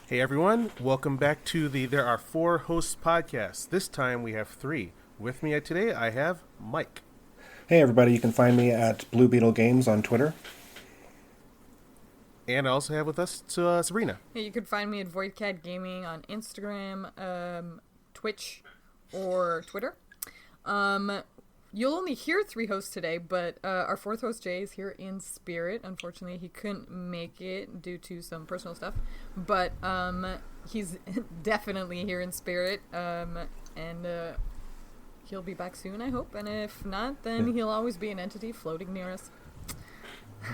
Hey everyone, welcome back to the There Are Four Hosts podcast. This time we have three. With me today I have Mike. Hey everybody, you can find me at Blue Beetle Games on Twitter. And I also have with us Sabrina. Hey, you can find me at VoidCat Gaming on Instagram, Twitch, or Twitter. You'll only hear three hosts today, but our fourth host, Jay, is here in spirit. Unfortunately, he couldn't make it due to some personal stuff, but he's definitely here in spirit, and he'll be back soon, I hope. And if not, then he'll always be an entity floating near us.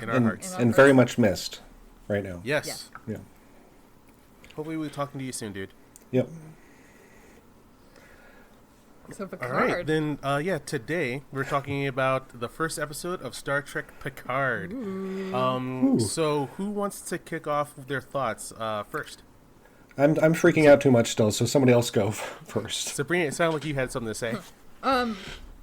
In our hearts. And very much missed right now. Yes. Yeah. Hopefully we'll be talking to you soon, dude. Yep. So Picard. All right, then, today we're talking about the first episode of Star Trek Picard. Ooh. So who wants to kick off their thoughts first? I'm freaking out too much still, so somebody else go first. Sabrina, it sounded like you had something to say. I'm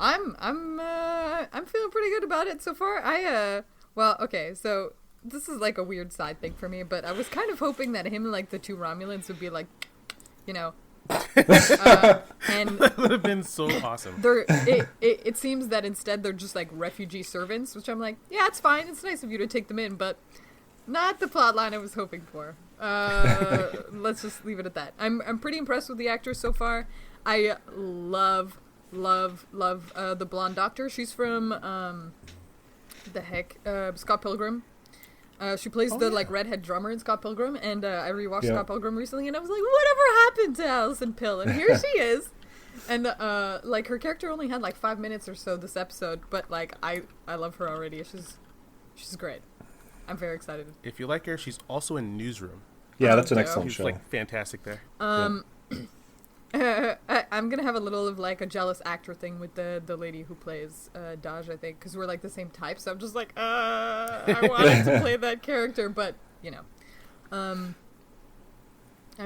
feeling pretty good about it so far. Okay, so this is like a weird side thing for me, but I was kind of hoping that him and like the two Romulans would be like, you know, and That would have been so awesome. It seems that instead they're just like refugee servants, which I'm like, yeah, it's fine. It's nice of you to take them in, but not the plot line I was hoping for. Let's just leave it at that. I'm pretty impressed with the actors so far. I love the blonde doctor. She's from Scott Pilgrim. She plays like redhead drummer in Scott Pilgrim, and I rewatched Scott Pilgrim recently, and I was like, whatever happened to Alison Pill? And here she is. And like her character only had like 5 minutes or so this episode, but like I love her already. She's great. I'm very excited. If you like her, she's also in Newsroom. Yeah, that's an excellent She's show. like fantastic there. I'm gonna have a little of like a jealous actor thing with the lady who plays Dahj, I think, because we're like the same type. So I'm just like, I wanted to play that character, but you know, I'm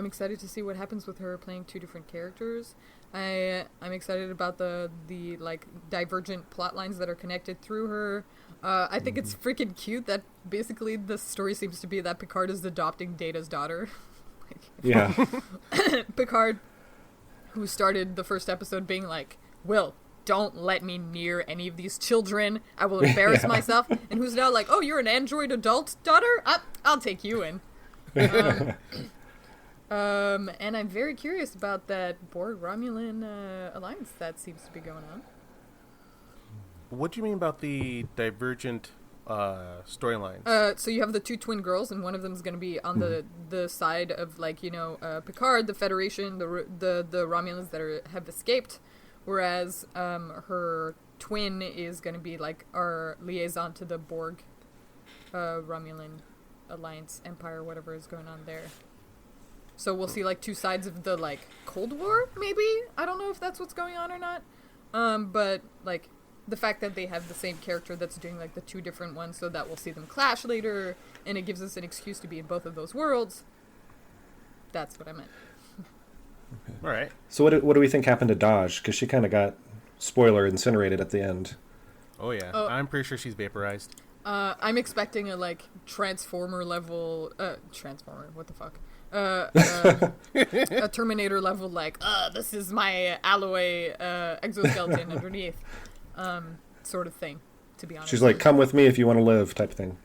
excited to see what happens with her playing two different characters. I'm excited about the like divergent plot lines that are connected through her. I think it's freaking cute that basically the story seems to be that Picard is adopting Data's daughter. Yeah. Picard, who started the first episode being like, Will, don't let me near any of these children. I will embarrass myself. And who's now like, oh, you're an android adult daughter? I'll take you in. And I'm very curious about that Borg-Romulan alliance that seems to be going on. What do you mean about the divergent storylines? So you have the two twin girls, and one of them is going to be on the side of, like, you know, Picard, the Federation, the Romulans that have escaped, whereas her twin is going to be like our liaison to the Borg Romulan Alliance Empire, whatever is going on there. So we'll see like two sides of the like Cold War, maybe. I don't know if that's what's going on or not. But like the fact that they have the same character that's doing like the two different ones, so that we'll see them clash later, and it gives us an excuse to be in both of those worlds. That's what I meant. Okay. All right. So what do we think happened to Dahj? Because she kind of got, spoiler, incinerated at the end. Oh yeah, I'm pretty sure she's vaporized. I'm expecting a like Transformer level. Transformer. What the fuck? A Terminator level, like, this is my alloy exoskeleton underneath, sort of thing, to be honest. She's like, come with me if you want to live, type thing.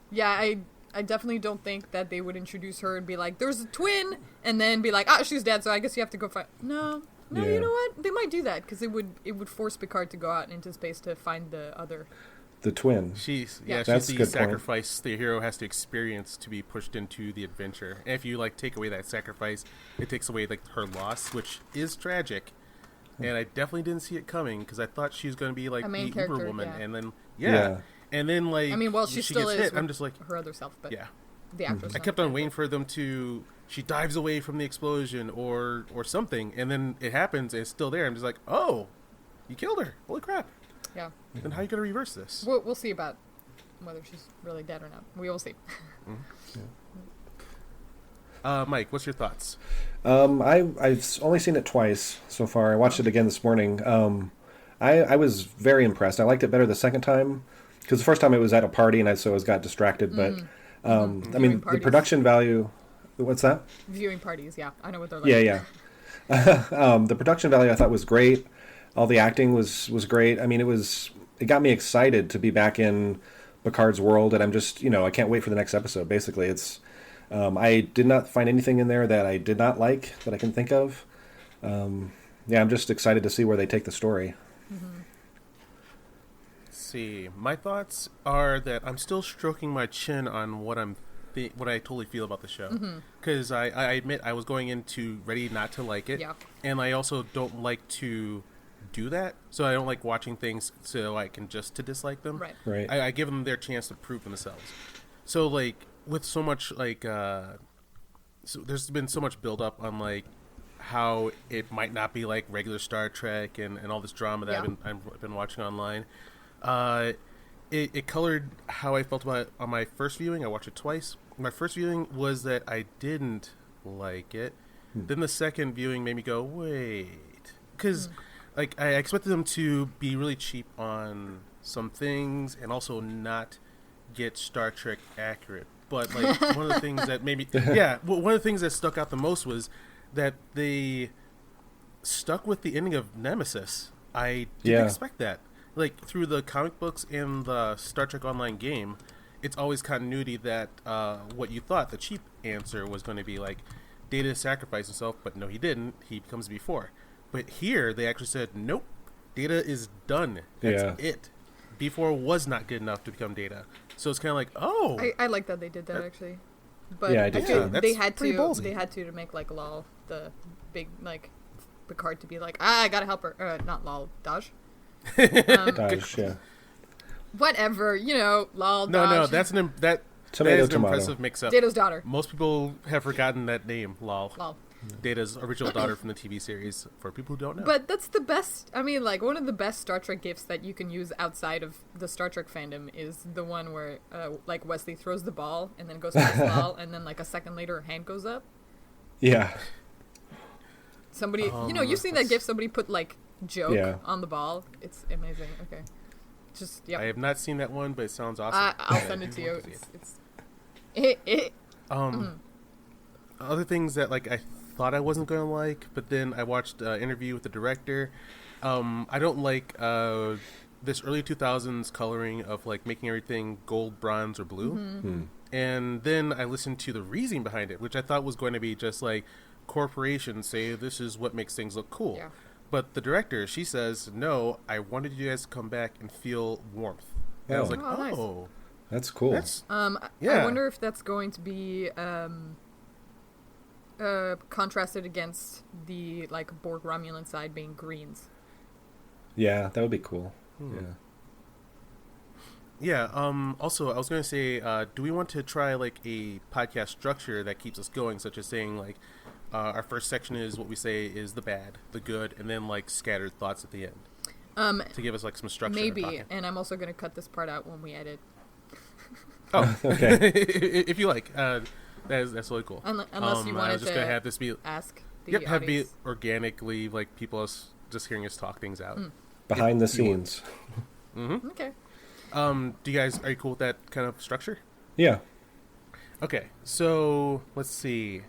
Yeah, I definitely don't think that they would introduce her and be like, there's a twin, and then be like, she's dead, so I guess you have to go fight. No, Yeah. You know what? They might do that, because it would force Picard to go out into space to find the other. The twin. She's That's a the good sacrifice the hero has to experience to be pushed into the adventure. And if you like take away that sacrifice, it takes away like her loss, which is tragic. And I definitely didn't see it coming because I thought she was going to be like A main the character, Uber woman, yeah. and then Yeah. and then like I mean, well, she still gets is hit. I'm just like her other self, but yeah. the actress. I kept on waiting for them to. She dives away from the explosion or something, and then it happens and it's still there. I'm just like, oh, you killed her! Holy crap! Yeah. Then how are you going to reverse this? We'll see about whether she's really dead or not. We will see. Mike, what's your thoughts? I've only seen it twice so far. I watched it again this morning. I was very impressed. I liked it better the second time because the first time it was at a party and I got distracted. But I mean, the production value What's that? Viewing parties, yeah. I know what they're like. Yeah, yeah. The production value I thought was great. All the acting was great. I mean, it got me excited to be back in Picard's world, and I'm just I can't wait for the next episode. Basically, it's I did not find anything in there that I did not like that I can think of. Yeah, I'm just excited to see where they take the story. Mm-hmm. See, my thoughts are that I'm still stroking my chin on what what I totally feel about the show, because I admit I was going into ready not to like it, Yeah. and I also don't like to do that, so I don't like watching things so I can just to dislike them. Right. I give them their chance to prove themselves. So like with so much so there's been so much build up on like how it might not be like regular Star Trek and all this drama that I've been watching online. It colored how I felt about it on my first viewing. I watched it twice. My first viewing was that I didn't like it. Then the second viewing made me go, wait. Because like I expected them to be really cheap on some things and also not get Star Trek accurate. But like one of the things that made me... one of the things that stuck out the most was that they stuck with the ending of Nemesis. I didn't expect that. Like, through the comic books and the Star Trek Online game, it's always continuity that what you thought the cheap answer was going to be, like, Data sacrificed himself, but no, he didn't. He becomes before. But here, they actually said, nope, Data is done. That's it. Before was not good enough to become Data. So it's kind of like, oh. I like that they did that, actually. But Yeah, I I did feel too. they had pretty to ballsy. they had to make like lol the big like Picard to be like, I gotta help her. Not lol, Dahj. Dahj, yeah. Whatever, lol. No, Dahj. that's that Tomato, is an tomato. impressive mix-up. Data's daughter. Most people have forgotten that name, lol. Lol. Data's original daughter from the TV series, for people who don't know. But that's the best. I mean, like one of the best Star Trek gifts that you can use outside of the Star Trek fandom is the one where, like Wesley throws the ball and then goes to the ball, and then like a second later, her hand goes up. Yeah. Somebody, you've seen that gif. Somebody put like joke on the ball. It's amazing. Okay, just I have not seen that one, but it sounds awesome. I'll send it to you. Other things that like I thought I wasn't going to like, but then I watched an interview with the director. I don't like this early 2000s coloring of like making everything gold, bronze, or blue. And then I listened to the reasoning behind it, which I thought was going to be just like corporations say this is what makes things look cool. Yeah. But the director, she says, no, I wanted you guys to come back and feel warmth. And I was like, Oh, nice. oh. That's cool. I wonder if that's going to be contrasted against the like Borg Romulan side being greens. Yeah, that would be cool. Yeah. Yeah, also, I was going to say, do we want to try, like, a podcast structure that keeps us going, such as saying, like, our first section is what we say is the bad, the good, and then, like, scattered thoughts at the end? To give us, like, some structure. Maybe, and I'm also going to cut this part out when we edit. Oh, Okay. If you like. That's really cool. Unless you I wanted was just to going to have this be... ask the Yep, have it be audience. organically, like, people just hearing us talk things out. Behind the scenes. Okay. Do you guys, are you cool with that kind of structure? Yeah. Okay, so let's see.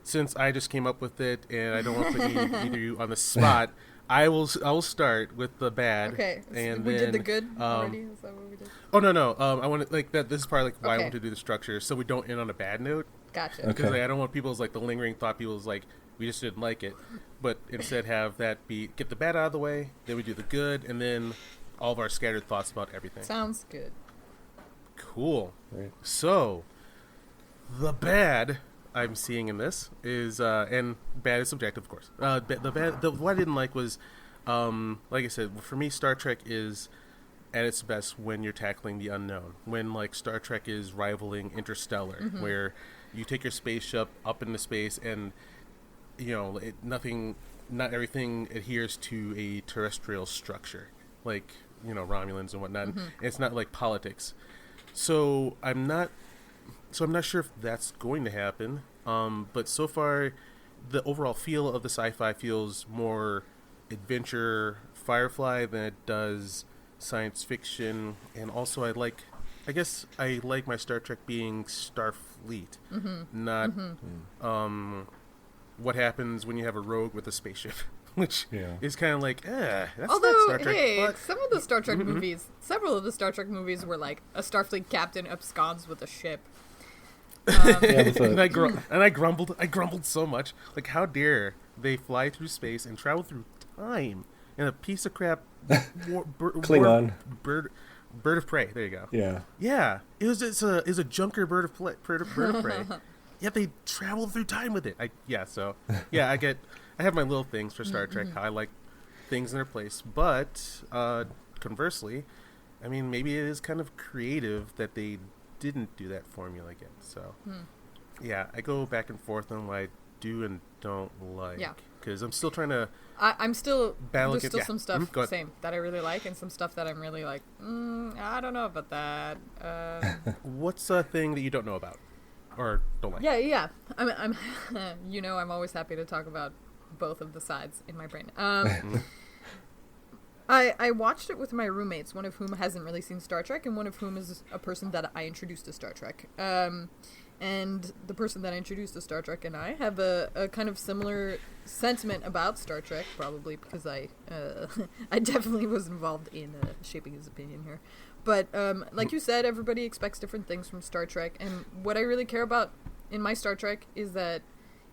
Since I just came up with it, and I don't want to put either of you on the spot, I will start with the bad. Okay. And we then, did the good already? Is that what we did? Oh no. I want to like that. This is probably like why I Okay. want to do the structure, so we don't end on a bad note. Gotcha. Okay. Because like, I don't want people's like the lingering thought. People's like we just didn't like it, but instead have that be get the bad out of the way, then we do the good, and then all of our scattered thoughts about everything. Sounds good. Cool. Right. So, the bad I'm seeing in this is, and bad is subjective, of course. What I didn't like was, like I said, for me, Star Trek is at its best when you're tackling the unknown. When, like, Star Trek is rivaling Interstellar, where you take your spaceship up into space and, not everything adheres to a terrestrial structure. Like, Romulans and whatnot. And it's not like politics. So I'm not sure if that's going to happen. But so far, the overall feel of the sci-fi feels more adventure Firefly than it does science fiction. And also, I like I guess I like my Star Trek being Starfleet, not what happens when you have a rogue with a spaceship, which is kind of like, that's not Star Trek. Hey, but some of the Star Trek movies, several of the Star Trek movies were like a Starfleet captain absconds with a ship. And I grumbled so much. Like, how dare they fly through space and travel through time in a piece of crap Klingon bird of prey. There you go. Yeah. It was a junker bird of prey. Yet they travel through time with it. I have my little things for Star Trek. How I like things in their place, but conversely, I mean, maybe it is kind of creative that they didn't do that formula again. So, yeah, I go back and forth on what I do and don't like. Yeah. Because I'm still trying to. I'm still. There's still some stuff same that I really like, and some stuff that I'm really like. I don't know about that. What's a thing that you don't know about, or don't like? Yeah. I'm. I'm always happy to talk about both of the sides in my brain. I watched it with my roommates, one of whom hasn't really seen Star Trek, and one of whom is a person that I introduced to Star Trek. And the person that I introduced to Star Trek and I have a kind of similar sentiment about Star Trek, probably because I definitely was involved in shaping his opinion here. But like you said, everybody expects different things from Star Trek, and what I really care about in my Star Trek is that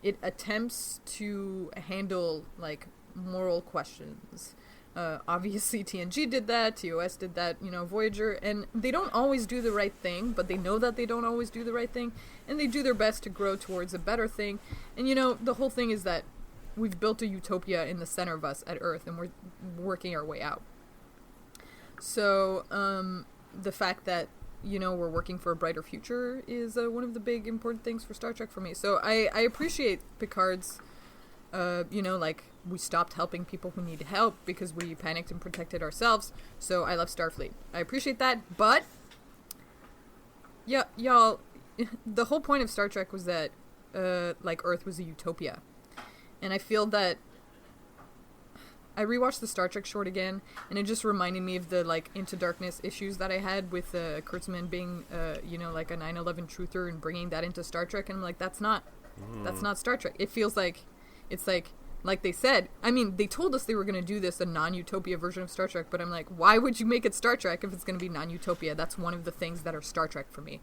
it attempts to handle like moral questions. Obviously TNG did that, TOS did that, Voyager, and they don't always do the right thing, but they know that they don't always do the right thing, and they do their best to grow towards a better thing. And the whole thing is that we've built a utopia in the center of us at Earth, and we're working our way out. So the fact that we're working for a brighter future is one of the big important things for Star Trek for me. So I appreciate Picard's like, we stopped helping people who need help because we panicked and protected ourselves. So I love Starfleet. I appreciate that. But, yeah, y'all, the whole point of Star Trek was that, Earth was a utopia. And I feel that I rewatched the Star Trek short again, and it just reminded me of the, Into Darkness issues that I had with Kurtzman being, a 9/11 truther and bringing that into Star Trek. And I'm like, that's not Star Trek. It feels like, it's like they said, I mean, they told us they were going to do this, a non-utopia version of Star Trek, but I'm like, why would you make it Star Trek if it's going to be non-utopia? That's one of the things that are Star Trek for me.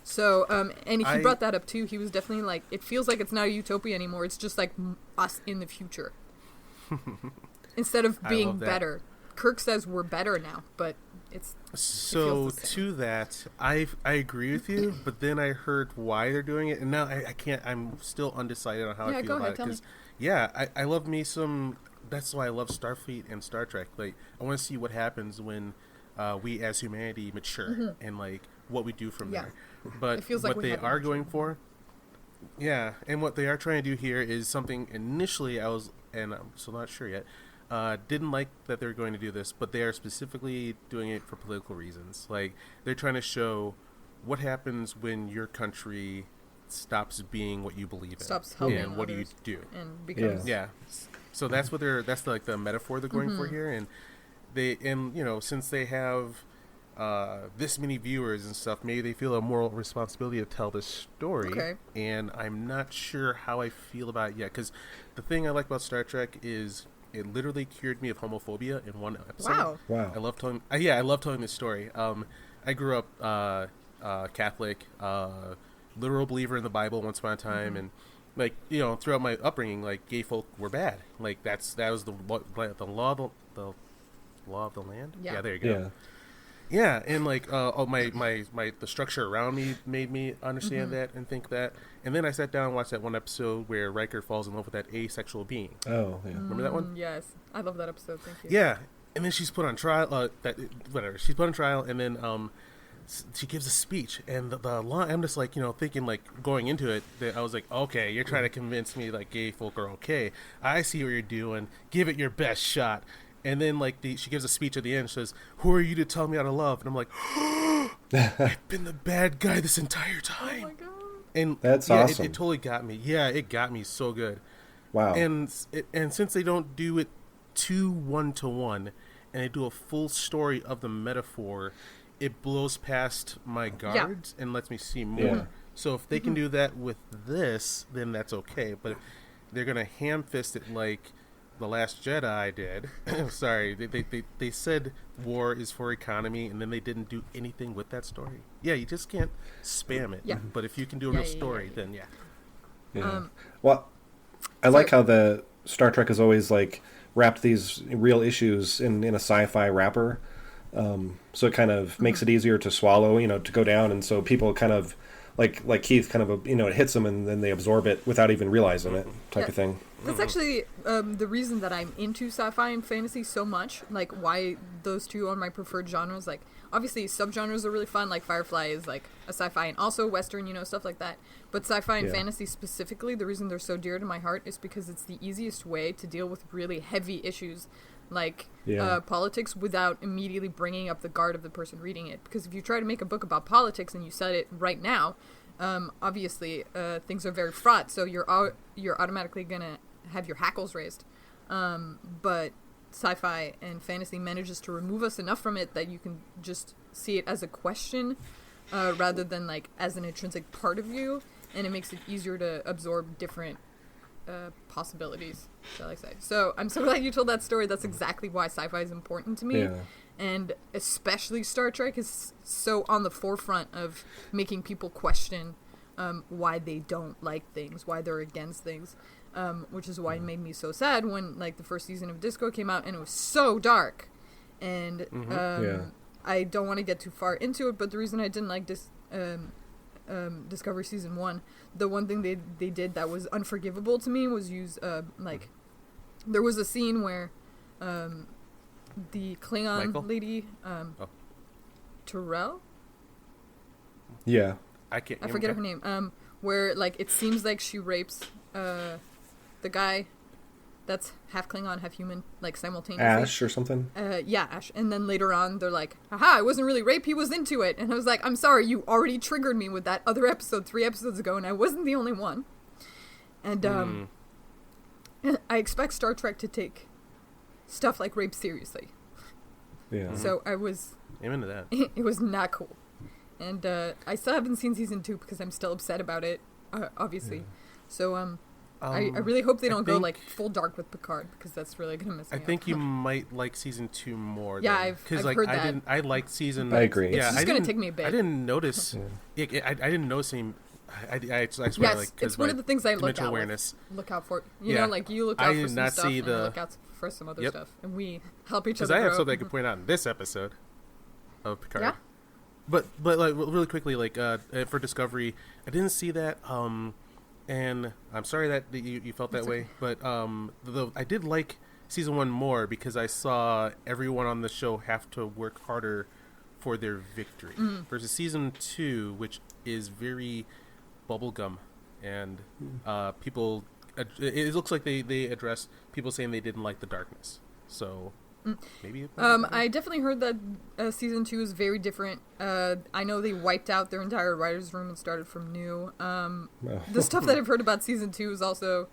So, and he brought that up too. He was definitely like, it feels like it's not a utopia anymore. It's just like us in the future. Instead of being better. Kirk says we're better now, but it's... So, to that, I agree with you, but then I heard why they're doing it, and now I can't, I'm still undecided on how I feel about it, because, I love me some, that's why I love Starfleet and Star Trek. Like, I want to see what happens when we as humanity mature, and, what we do from there. But it feels like what they are going for, and what they are trying to do here is something initially and I'm still not sure yet, didn't like that they're going to do this, but they are specifically doing it for political reasons. Like, they're trying to show what happens when your country stops being what you believe in. Stops helping and what others do you do? And becomes... Yeah. So that's what that's the metaphor they're going for here. And since they have this many viewers and stuff, maybe they feel a moral responsibility to tell this story. Okay. And I'm not sure how I feel about it yet, because the thing I like about Star Trek is it literally cured me of homophobia in one episode. Wow. I love telling. I love telling this story. I grew up Catholic, literal believer in the Bible once upon a time, and throughout my upbringing, gay folk were bad. That was the law of the land. Yeah, there you go. Yeah, and the structure around me made me understand that and think that. And then I sat down and watched that one episode where Riker falls in love with that asexual being. Oh, yeah. Remember that one? Yes, I love that episode. Thank you. Yeah, and then she's put on trial. She's put on trial, and then she gives a speech, and the line. I'm just thinking going into it, that I was like, okay, you're trying to convince me gay folk are okay. I see what you're doing. Give it your best shot. And then, she gives a speech at the end. She says, "Who are you to tell me how to love?" And I'm like, I've been the bad guy this entire time. Oh, my God. And that's awesome. It totally got me. Yeah, it got me so good. Wow. And since they don't do it too one-to-one, and they do a full story of the metaphor, it blows past my guards and lets me see more. Yeah. So if they can do that with this, then that's okay. But if they're gonna ham fist it like The Last Jedi did. Sorry, they said war is for economy, and then they didn't do anything with that story. Yeah, you just can't spam it. Yeah. But if you can do a real story, then yeah. Yeah. Well, I like how the Star Trek has always like wrapped these real issues in a sci-fi wrapper. So it kind of makes it easier to swallow, to go down, and so people kind of like Keith kind of it hits them and then they absorb it without even realizing it, type of thing. That's actually the reason that I'm into sci-fi and fantasy so much. Like, why those two are my preferred genres. Like, obviously, subgenres are really fun. Like, Firefly is like a sci-fi and also Western, stuff like that. But sci-fi and fantasy specifically, the reason they're so dear to my heart is because it's the easiest way to deal with really heavy issues like politics without immediately bringing up the guard of the person reading it. Because if you try to make a book about politics and you set it right now, obviously things are very fraught, so you're automatically gonna have your hackles raised. But sci-fi and fantasy manages to remove us enough from it that you can just see it as a question rather than like as an intrinsic part of you, and it makes it easier to absorb different possibilities, shall I say. So I'm so glad you told that story. That's exactly why sci-fi is important to me. And especially Star Trek is so on the forefront of making people question why they don't like things, why they're against things, which is why it made me so sad when like the first season of Disco came out and it was so dark. And I don't want to get too far into it, but the reason I didn't like Discovery Season 1, the one thing they did that was unforgivable to me was use like there was a scene where the Klingon lady Terrell? Yeah. I forget her name. Where like it seems like she rapes the guy that's half Klingon, half human, like simultaneously. Ash or something? Yeah, Ash. And then later on, they're like, haha, it wasn't really rape, he was into it. And I was like, I'm sorry, you already triggered me with that other episode 3 episodes ago, and I wasn't the only one. And I expect Star Trek to take stuff like rape seriously. Yeah. So I was... I'm into that. It was not cool. And I still haven't seen season 2 because I'm still upset about it, obviously. Yeah. So, I really hope they don't go like full dark with Picard, because that's really gonna mess me up. I think you might like season 2 more. Yeah, I've like, heard that. I liked season. I agree. It's just gonna take me a bit. I didn't notice. I didn't notice him. I swear, yes, like, it's one of the things I look out for. You know, like you look out for some stuff, and I look out for some other stuff, and we help each other. Because I have something I could point out in this episode of Picard. Yeah. But like really quickly, like for Discovery, I didn't see that. And I'm sorry that you felt that way, but I did like season 1 more because I saw everyone on the show have to work harder for their victory versus season 2, which is very bubblegum, and people. It looks like they addressed people saying they didn't like the darkness, so. Maybe I definitely heard that season 2 is very different. I know they wiped out their entire writer's room and started from new. The stuff that I've heard about season 2 is also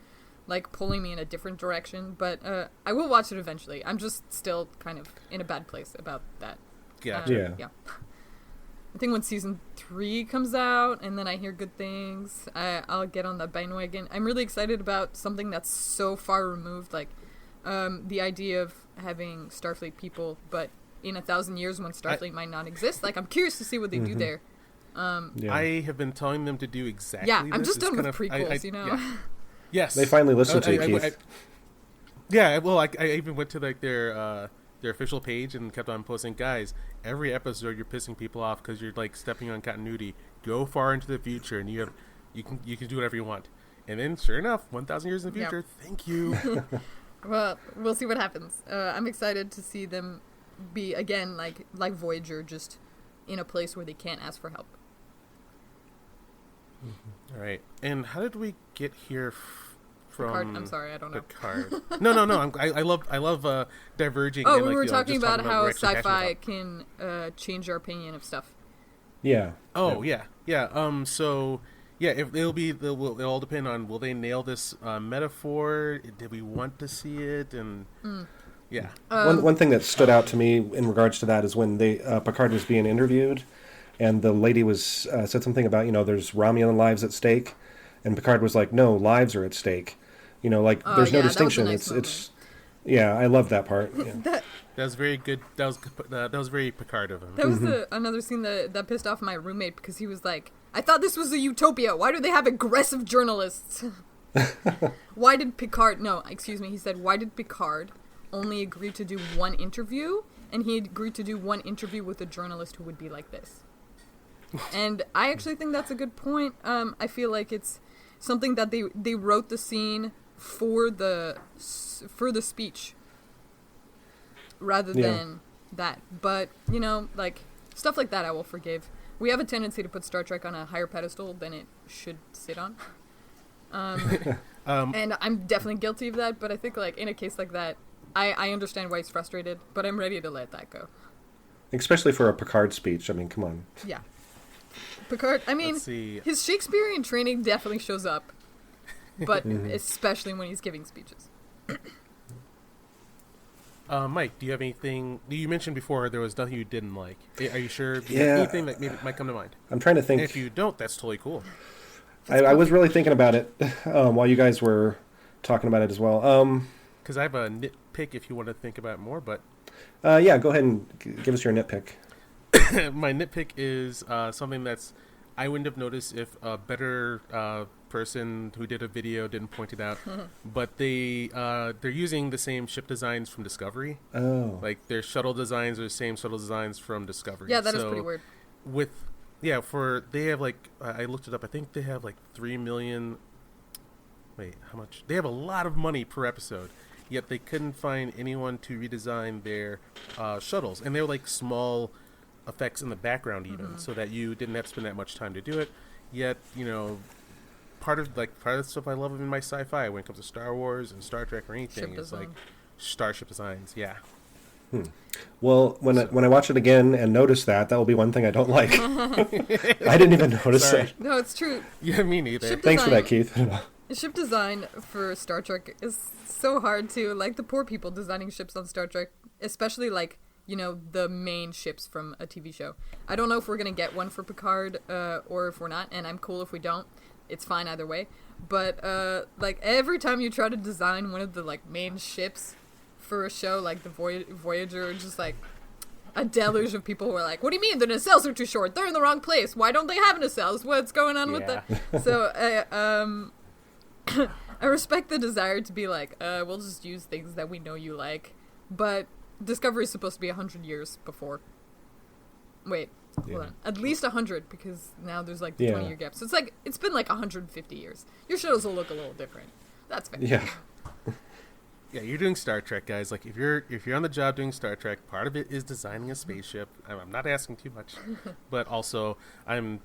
like pulling me in a different direction, but I will watch it eventually. I'm just still kind of in a bad place about that. Gotcha. Yeah. I think when season 3 comes out and then I hear good things, I'll get on that bandwagon. I'm really excited about something that's so far removed, like the idea of having Starfleet people, but in 1,000 years when Starfleet might not exist. Like, I'm curious to see what they do there. I have been telling them to do exactly this. I'm just done with prequels, you know? Yeah. Yes. They finally listened to you, Keith. I even went to like their official page and kept on posting, guys, every episode you're pissing people off because you're like stepping on continuity. Go far into the future and you can do whatever you want. And then, sure enough, 1,000 years in the future, thank you. Well, we'll see what happens. I'm excited to see them be, again, like Voyager, just in a place where they can't ask for help. All right. And how did we get here from Picard? I'm sorry, I don't know. Picard. No. I love diverging. Oh, we were talking about how sci-fi can change our opinion of stuff. Yeah. Oh, yeah. So... Yeah, it'll all depend on will they nail this metaphor? Did we want to see it? And Yeah. One thing that stood out to me in regards to that is when Picard was being interviewed, and the lady was said something about there's Romulan lives at stake, and Picard was like, no, lives are at stake. Like there's no distinction. It's yeah, I love that part. Yeah. That was very good. That was very Picard of him. That was another scene that pissed off my roommate because he was like, I thought this was a utopia. Why do they have aggressive journalists? Why did Picard... No, excuse me. He said, why did Picard only agree to do one interview? And he agreed to do one interview with a journalist who would be like this. And I actually think that's a good point. I feel like it's something that they wrote the scene for the speech rather than that. But, like, stuff like that I will forgive. We have a tendency to put Star Trek on a higher pedestal than it should sit on. And I'm definitely guilty of that, but I think, like, in a case like that, I understand why he's frustrated, but I'm ready to let that go. Especially for a Picard speech. I mean, come on. Yeah. Picard, I mean, his Shakespearean training definitely shows up, but especially when he's giving speeches. Mike, do you have anything... You mentioned before there was nothing you didn't like. Are you sure? Do you Yeah. have anything that maybe might come to mind? I'm trying to think. And if you don't, that's totally cool. I was really thinking about it while you guys were talking about it as well. Because I have a nitpick if you want to think about it more, but... Yeah, go ahead and give us your nitpick. My nitpick is something that's... I wouldn't have noticed if a better person who did a video didn't point it out. But they're using the same ship designs from Discovery. Oh. Like, their shuttle designs are the same shuttle designs from Discovery. Yeah, that is pretty weird. They have like, I looked it up, I think they have like 3 million... Wait, how much? They have a lot of money per episode, yet they couldn't find anyone to redesign their shuttles. And they were like small effects in the background even, so that you didn't have to spend that much time to do it. Yet, part of the stuff I love in my sci-fi when it comes to Star Wars and Star Trek or anything is like starship designs. Yeah. Well, when I watch it again and notice that will be one thing I don't like. I didn't even notice it. No, it's true. Yeah, me neither. Thanks for that, Keith. Ship design for Star Trek is so hard too. Like the poor people designing ships on Star Trek, especially like, the main ships from a TV show. I don't know if we're going to get one for Picard or if we're not, and I'm cool if we don't. It's fine either way. But like every time you try to design one of the like main ships for a show like the Voyager, just like a deluge of people who are like, what do you mean the nacelles are too short? They're in the wrong place. Why don't they have nacelles? What's going on with that? So I respect the desire to be like, we'll just use things that we know you like. But Discovery is supposed to be 100 years before. Wait, hold on. At least 100, because now there's like the 20-year gap. So it's like, it's been like 150 years. Your shows will look a little different. That's fair. Yeah. Yeah, you're doing Star Trek, guys. Like, if you're on the job doing Star Trek, part of it is designing a spaceship. I'm not asking too much, but also I'm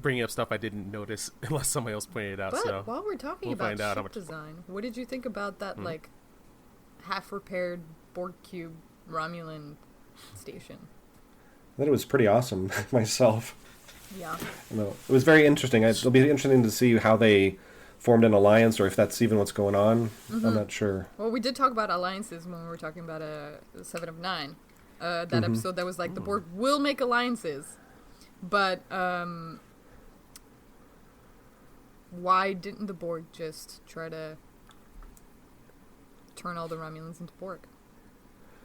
bringing up stuff I didn't notice unless somebody else pointed it out. But so while we're talking about ship design, what did you think about that like half-repaired Borg cube Romulan station? I thought it was pretty awesome myself. Yeah. No, it was very interesting. It'll be interesting to see how they formed an alliance, or if that's even what's going on. I'm not sure. Well, we did talk about alliances when we were talking about 7 of 9. That episode that was like, the Borg will make alliances. But why didn't the Borg just try to turn all the Romulans into Borg?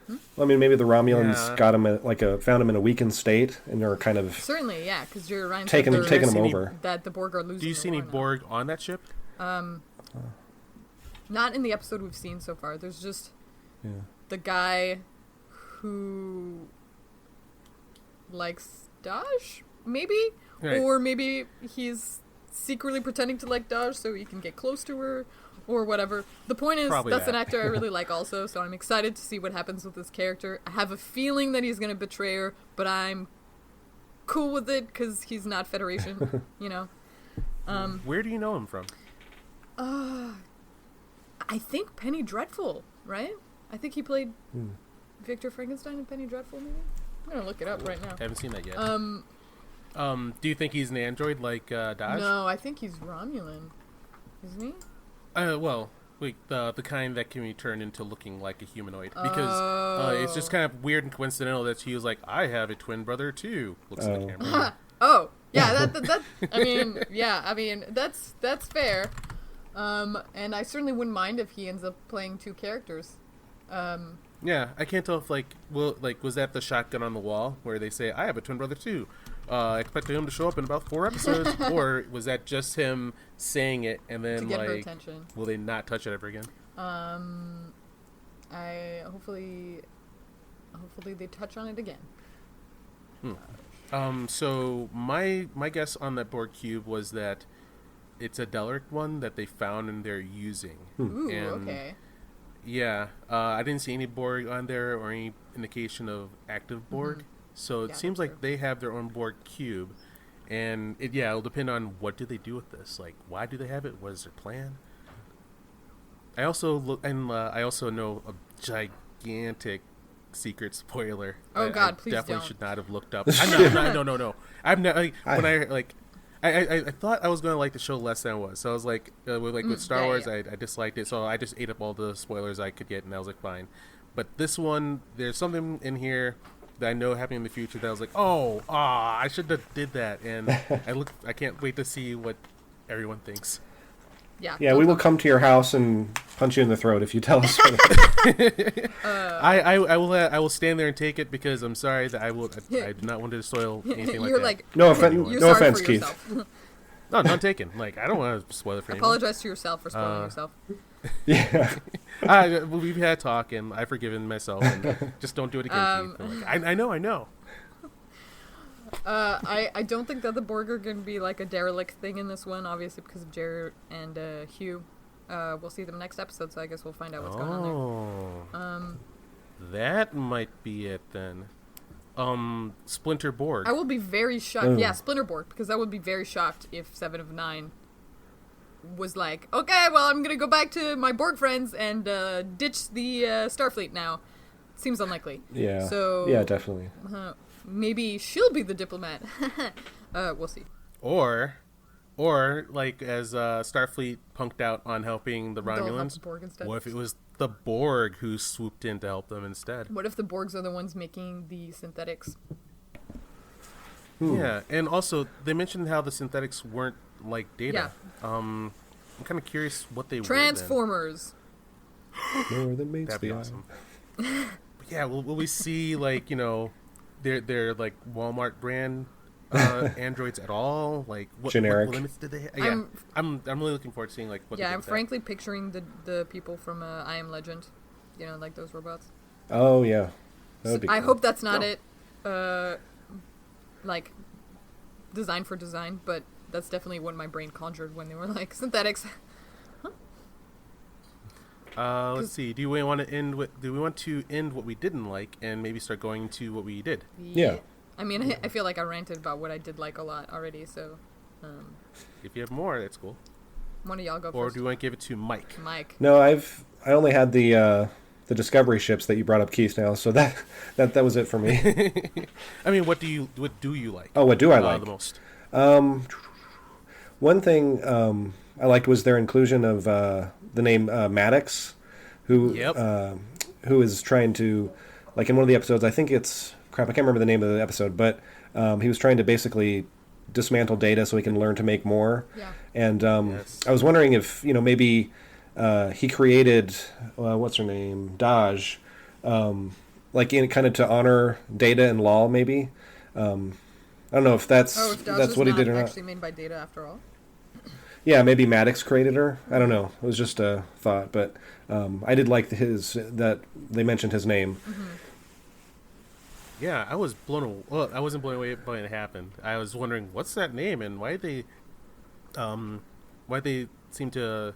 Well, I mean, maybe the Romulans got him found him in a weakened state, and they're kind of certainly, yeah, because you're right. Taking him over. That the Borg are losing. Do you see any Borg on that ship? Not in the episode we've seen so far. There's just the guy who likes Dahj, maybe, or maybe he's secretly pretending to like Dahj so he can get close to her. Or whatever. The point is, that's an actor I really like also, so I'm excited to see what happens with this character. I have a feeling that he's going to betray her, but I'm cool with it because he's not Federation, Where do you know him from? I think Penny Dreadful, right? I think he played Victor Frankenstein in Penny Dreadful, maybe? I'm going to look it up right now. I haven't seen that yet. Do you think he's an android like Dahj? No, I think he's Romulan. Isn't he? Well, Like the kind that can be turned into looking like a humanoid, because it's just kind of weird and coincidental that he was like, I have a twin brother too. Looks at the camera. Oh, yeah, that I mean, that's fair. And I certainly wouldn't mind if he ends up playing two characters. Yeah, I can't tell if was that the shotgun on the wall where they say, I have a twin brother too. I expected him to show up in about 4 episodes, or was that just him saying it and then to get her attention. Will they not touch it ever again? Hopefully they touch on it again. So my guess on that Borg cube was that it's a Delric one that they found and they're using. Ooh, and okay. Yeah, I didn't see any Borg on there or any indication of active Borg. So it seems like they have their own Borg cube, and it'll depend on what do they do with this. Like, why do they have it? What is their plan? I also I also know a gigantic secret spoiler. Oh God, I please definitely don't. should not have looked up. No. I'm not I thought I was going to like the show less than I was. So I was like, with Star Wars, I disliked it. So I just ate up all the spoilers I could get, and I was like, fine. But this one, there's something in here that I know happening in the future that I was like, I should have did that. And I can't wait to see what everyone thinks. Yeah, we will come to your house and punch you in the throat if you tell us. I will stand there and take it because I'm sorry that I do not want to soil anything like You're that. like, no you're offense, for Keith. yourself. No, none taken. Like, I don't want to spoil it for anyone. Apologize to yourself for spoiling yourself. Yeah. We've had talk, and I've forgiven myself, and just don't do it again, Keith. Like, I know. I don't think that the Borg are going to be like a derelict thing in this one, obviously because of Jerry and Hugh. We'll see them next episode, so I guess we'll find out what's going on there. That might be it then. Splinter Borg. I will be very shocked. Yeah, Splinter Borg, because I would be very shocked if 7 of 9 was like, okay, well, I'm going to go back to my Borg friends and ditch the Starfleet now. Seems unlikely. Yeah. So, yeah, definitely. Maybe she'll be the diplomat. We'll see. Or like as Starfleet punked out on helping the They'll help Romulans. the Borg instead. What if it was the Borg who swooped in to help them instead? What if the Borgs are the ones making the synthetics? Yeah, and also they mentioned how the synthetics weren't like Data. Yeah. I'm kind of curious what they Transformers. More than meets were. That'd be the eye. awesome. But yeah, will we see like their like Walmart brand androids at all? Like what generic? What limits did they have? Yeah, I'm really looking forward to seeing like what. Yeah, they do I'm with frankly picturing the people from I Am Legend, like those robots. Oh yeah, that would be I cool. hope that's not it. Like design for design, but that's definitely what my brain conjured when they were like synthetics. Let's see. Do we want to end what we didn't like and maybe start going to what we did? Yeah. I mean, I feel like I ranted about what I did like a lot already, so. If you have more, that's cool. One of y'all go Or first. do you want to give it to Mike? Mike. No, I only had the Discovery ships that you brought up, Keith. Now, so that was it for me. I mean, what do you like? Oh, what do I like the most? One thing I liked was their inclusion of the name Maddox, who is trying to, like in one of the episodes, I think it's crap. I can't remember the name of the episode, but he was trying to basically dismantle Data so he can learn to make more. Yeah. And I was wondering if maybe he created what's her name, Dahj, like in kind of to honor Data and Lal, maybe. I don't know if that's what he did or not. Actually made by Data after all. Yeah, maybe Maddox created her. I don't know. It was just a thought, but I did like that they mentioned his name. Mm-hmm. Yeah, I was blown away. Well, I wasn't blown away by it happened. I was wondering what's that name and why they seem to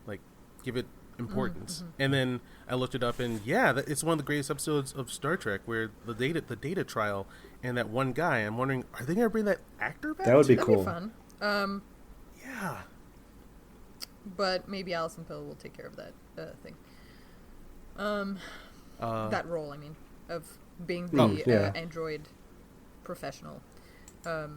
like give it importance. Mm-hmm. And then I looked it up, and it's one of the greatest episodes of Star Trek where the data trial and that one guy. I'm wondering, are they gonna bring that actor back? That would be That'd cool. Be fun. Yeah. But maybe Alison Pill will take care of that thing. That role, I mean, of being the android professional. I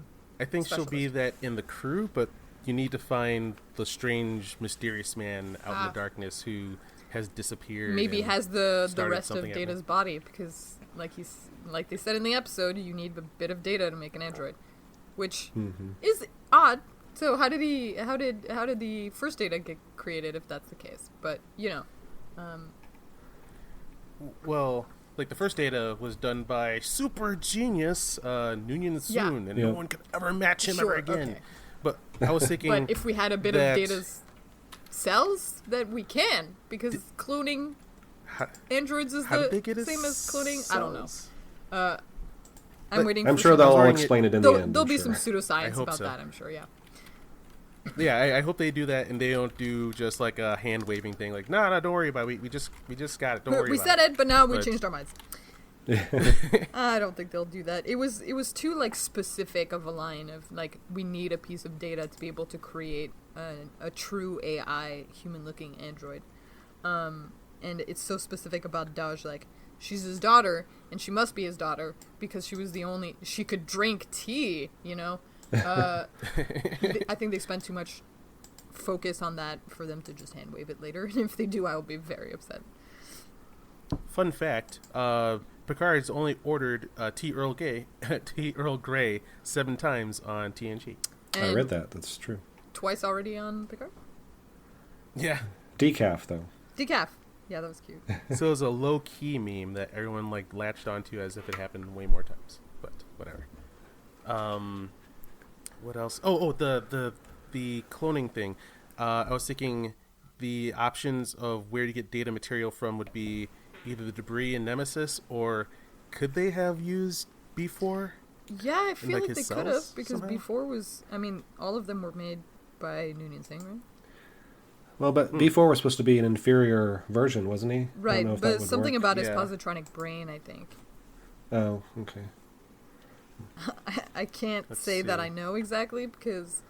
think she'll be that in the crew, but you need to find the strange, mysterious man out in the darkness who has disappeared. Maybe has the rest of something at Data's body, because like they said in the episode, you need a bit of data to make an android, which is odd. So how did the first Data get created if that's the case? But well, like the first Data was done by super genius Noonien Soon, and no one could ever match him ever again. Okay. But I was thinking, but if we had a bit of Data's cells, that we can, because cloning androids is the same as cloning. Cells? I don't know. I'm waiting. I'm sure they'll all explain it in the end. There'll be some pseudoscience about that. I'm sure. Yeah. Yeah, I hope they do that, and they don't do just like a hand waving thing, like, no, don't worry about it. We just got it. Don't worry about it. We said it, but now we changed our minds. I don't think they'll do that. It was too like specific of a line of like, we need a piece of data to be able to create a true AI human looking android. And it's so specific about Dahj, like, she's his daughter and she must be his daughter because she could drink tea, I think they spent too much focus on that for them to just hand wave it later. And if they do, I will be very upset. Fun fact, Picard's only ordered tea Earl Grey 7 times on TNG. And I read that. That's true. Twice already on Picard? Yeah. Decaf, though. Decaf. Yeah, that was cute. So it was a low-key meme that everyone like latched onto as if it happened way more times. But whatever. What else? Oh, the cloning thing. I was thinking the options of where to get data material from would be either the debris in Nemesis, or could they have used B4? Yeah, I feel like they could have, because somehow? B4 was, all of them were made by Noonien Singh, right? Well, but B4 was supposed to be an inferior version, wasn't he? Right, but something about his Yeah. positronic brain, I think. Oh, okay. I can't say that I know exactly, because,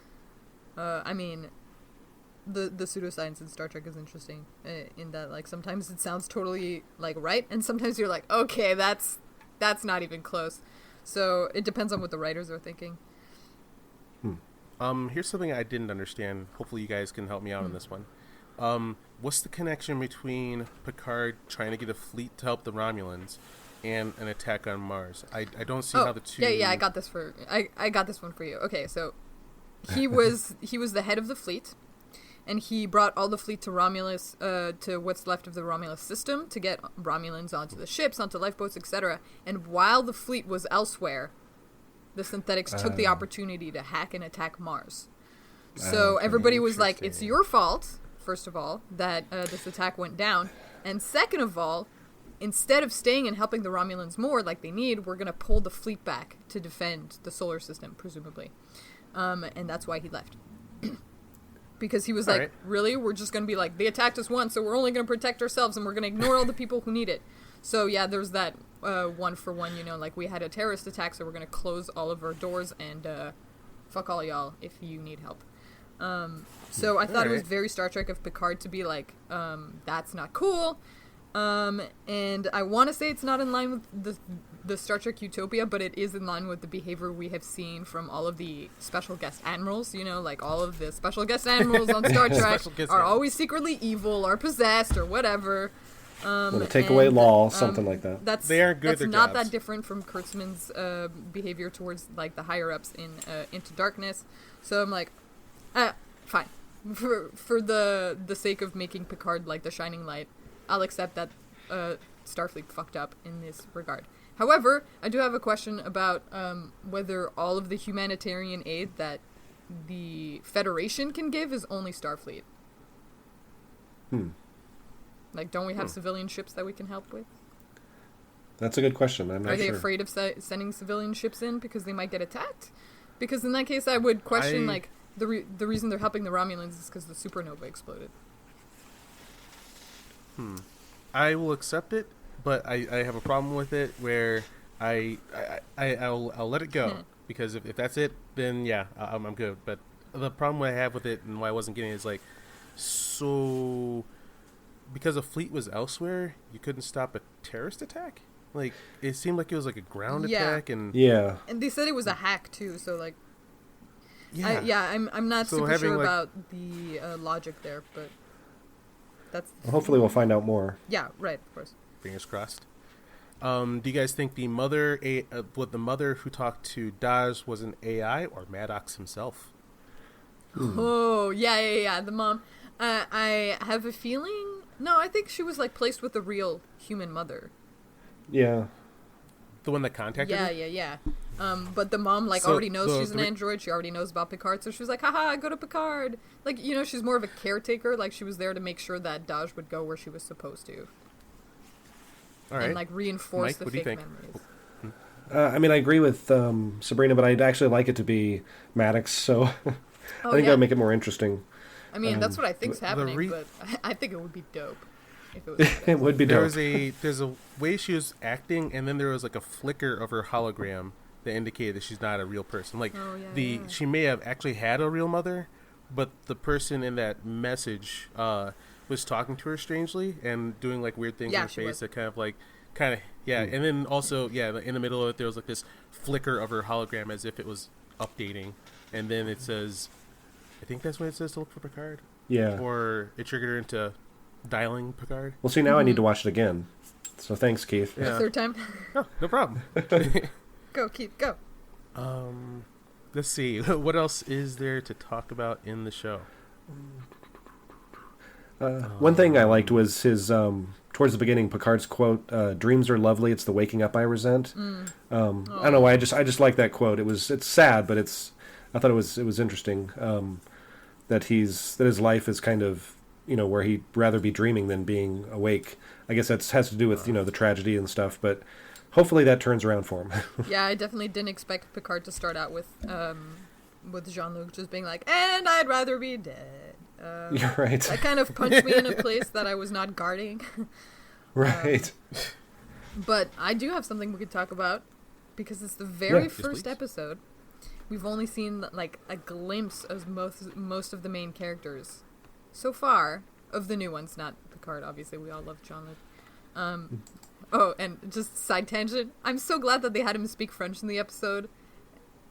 the pseudoscience in Star Trek is interesting, in that, like, sometimes it sounds totally, like, right, and sometimes you're like, okay, that's not even close. So it depends on what the writers are thinking. Here's something I didn't understand. Hopefully you guys can help me out on this one. What's the connection between Picard trying to get a fleet to help the Romulans and an attack on Mars? I don't see how the two... Yeah, I got this I got this one for you. Okay, so he was the head of the fleet, and he brought all the fleet to Romulus, to what's left of the Romulus system, to get Romulans onto the ships, onto lifeboats, etc. And while the fleet was elsewhere, the synthetics took the opportunity to hack and attack Mars. So everybody was like, it's your fault, first of all, that this attack went down. And second of all, instead of staying and helping the Romulans more like they need, we're going to pull the fleet back to defend the solar system, presumably. And that's why he left. Because he was like, really? We're just going to be like, they attacked us once, so we're only going to protect ourselves, and we're going to ignore all the people who need it. So yeah, there's that one for one, like we had a terrorist attack, so we're going to close all of our doors and fuck all y'all if you need help. So I thought it was very Star Trek of Picard to be like, that's not cool. And I want to say it's not in line with the Star Trek Utopia, but it is in line with the behavior we have seen from all of the special guest admirals. Like all of the special guest admirals on Star Trek are always secretly evil or possessed or whatever. To take away law, something like that. They aren't good at That's their not jobs. that different from Kurtzman's behavior towards like the higher ups in Into Darkness. So I'm like, fine. For the sake of making Picard like the shining light, I'll accept that Starfleet fucked up in this regard. However, I do have a question about whether all of the humanitarian aid that the Federation can give is only Starfleet. Like, don't we have civilian ships that we can help with? That's a good question. I'm not sure. Are they afraid of sending civilian ships in because they might get attacked? Because in that case, I would question, like, the reason they're helping the Romulans is because the supernova exploded. I will accept it, but I have a problem with it where I'll let it go. Because if that's it, then yeah, I'm good. But the problem I have with it and why I wasn't getting it is like, so... because a fleet was elsewhere, you couldn't stop a terrorist attack? Like, it seemed like it was like a ground attack, and... Yeah. And they said it was a hack, too, so, like... I'm not So super having, sure like- about the logic there, but that's Hopefully we'll find out more. yeah, right, of course. Fingers crossed. Do you guys think the mother, the mother who talked to Dahj was an AI or Maddox himself? Oh, yeah, the mom. I have a feeling. No, I think she was like placed with a real human mother. Yeah. The one that contacted her? Yeah. But the mom like So, already knows the- she's an the re- android. She already knows about Picard, so she was like, "Haha, go to Picard." Like, you know, she's more of a caretaker. Like, she was there to make sure that Dahj would go where she was supposed to, All right. and like reinforce Mike, the what do you fake think? memories. I mean, I agree with Sabrina, but I'd actually like it to be Maddox, so I Oh, think yeah. that would make it more interesting. I mean, that's what I think's the happening, re- but I think it would be dope if it was. It would be dope. There's a way she was acting, and then there was like a flicker of her hologram that indicated that she's not a real person. Like Oh, yeah. she may have actually had a real mother, but the person in that message was talking to her strangely and doing like weird things Yeah, in her she face was. that kind of and then also in the middle of it there was like this flicker of her hologram as if it was updating, and then it says, I think that's what it says, to look for Picard. Yeah. Or it triggered her into dialing Picard. Well, see, now I need to watch it again. So thanks, Keith. Yeah. Third time. Oh, no problem. Go, Keith, go. Let's see. What else is there to talk about in the show? One thing I liked was his towards the beginning, Picard's quote, "Dreams are lovely. It's the waking up I resent." I don't know why. I just like that quote. It's sad, but I thought it was interesting that his life is kind of, you know, where he'd rather be dreaming than being awake. I guess that has to do with, you know, the tragedy and stuff, but hopefully that turns around for him. Yeah, I definitely didn't expect Picard to start out with Jean-Luc just being like, "And I'd rather be dead." You're right. That kind of punched me in a place that I was not guarding. Right. But I do have something we could talk about because it's the very Yes, first please. episode. We've only seen like a glimpse of most of the main characters so far, of the new ones, not Picard. Obviously, we all love Jean-Luc. Oh, and just side tangent. I'm so glad that they had him speak French in the episode.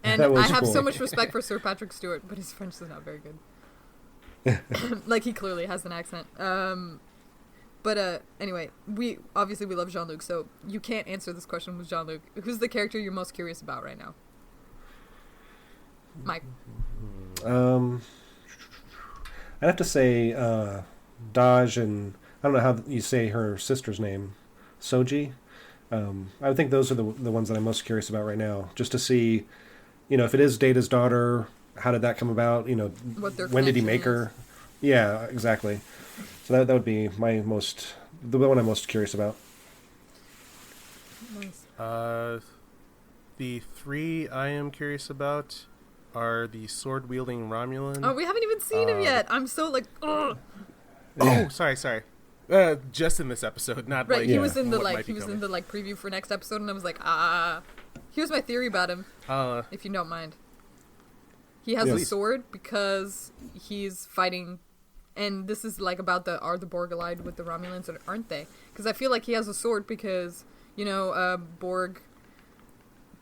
And That was I have so cool. much respect for Sir Patrick Stewart, but his French is not very good. Like, he clearly has an accent. But anyway, we love Jean-Luc, so you can't answer this question with Jean-Luc. Who's the character you're most curious about right now? Mike. I'd have to say Dahj, and I don't know how you say her sister's name, Soji. I would think those are the ones that I'm most curious about right now, just to see, you know, if it is Data's daughter, how did that come about? You know, What their when did he connection make her? Yeah, exactly. So that would be the one I'm most curious about. Nice. The three I am curious about are the sword-wielding Romulan. Oh, we haven't even seen him yet. I'm so like, ugh. Oh, sorry. Just in this episode, not Right, like he was in the what like might he be was coming. in the like preview for next episode, and I was like, here's my theory about him, if you don't mind. He has a Yes. sword because he's fighting, and this is like about are the Borg allied with the Romulans, or aren't they? Because I feel like he has a sword because, you know, Borg